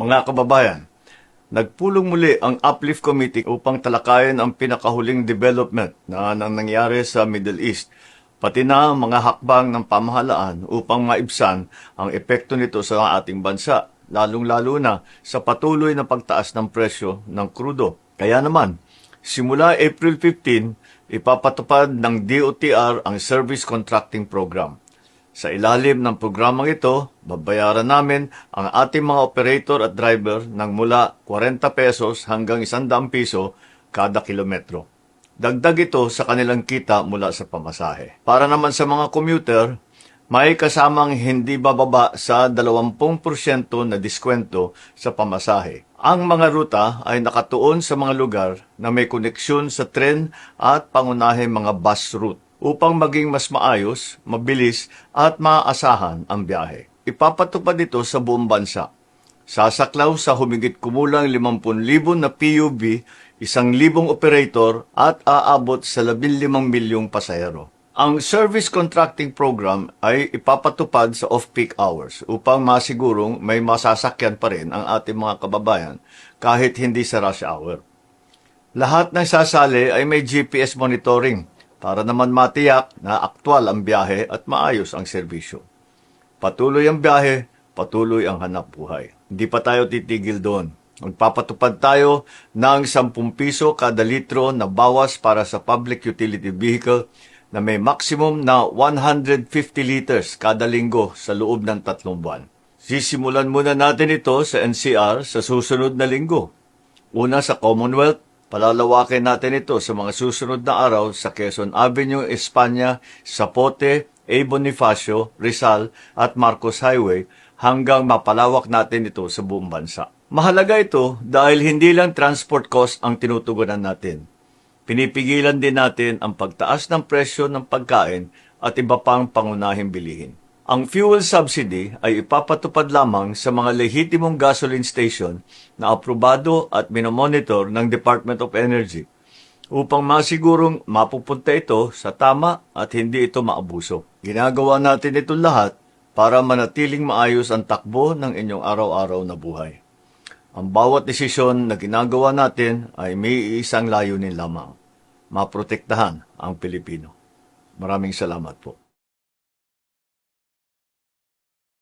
Mga kababayan, nagpulong muli ang Uplift Committee upang talakayin ang pinakahuling development na nangyari sa Middle East, pati na ang mga hakbang ng pamahalaan upang maibsan ang epekto nito sa ating bansa, lalong-lalo na sa patuloy na pagtaas ng presyo ng krudo. Kaya naman, simula April 15, ipapatupad ng DOTR ang Service Contracting Program. Sa ilalim ng programang ito, babayaran namin ang ating mga operator at driver ng mula 40 pesos hanggang 100 piso kada kilometro. Dagdag ito sa kanilang kita mula sa pamasahe. Para naman sa mga commuter, may kasamang hindi bababa sa 20% na diskwento sa pamasahe. Ang mga ruta ay nakatuon sa mga lugar na may koneksyon sa tren at pangunahing mga bus route, upang maging mas maayos, mabilis at maaasahan ang biyahe. Ipapatupad ito sa buong bansa. Sasaklaw sa humigit kumulang 50,000 na PUV, 1,000 operator at aabot sa 15 milyong pasahero. Ang Service Contracting Program ay ipapatupad sa off-peak hours upang masigurong may masasakyan pa rin ang ating mga kababayan kahit hindi sa rush hour. Lahat ng sasali ay may GPS monitoring para naman matiyak na aktwal ang biyahe at maayos ang serbisyo. Patuloy ang biyahe, patuloy ang hanap buhay. Hindi pa tayo titigil doon. Magpapatupad tayo ng 10 piso kada litro na bawas para sa public utility vehicle na may maximum na 150 liters kada linggo sa loob ng 3 buwan. Sisimulan muna natin ito sa NCR sa susunod na linggo. Una sa Commonwealth, palalawakin natin ito sa mga susunod na araw sa Quezon Avenue, Espanya, Zapote, A. Bonifacio, Rizal at Marcos Highway hanggang mapalawak natin ito sa buong bansa. Mahalaga ito dahil hindi lang transport cost ang tinutugunan natin. Pinipigilan din natin ang pagtaas ng presyo ng pagkain at iba pang pangunahing bilihin. Ang fuel subsidy ay ipapatupad lamang sa mga lehitimong gasoline station na aprobado at minomonitor ng Department of Energy upang masigurong mapupunta ito sa tama at hindi ito maabuso. Ginagawa natin ito lahat para manatiling maayos ang takbo ng inyong araw-araw na buhay. Ang bawat desisyon na ginagawa natin ay may isang layunin lamang: maprotektahan ang Pilipino. Maraming salamat po.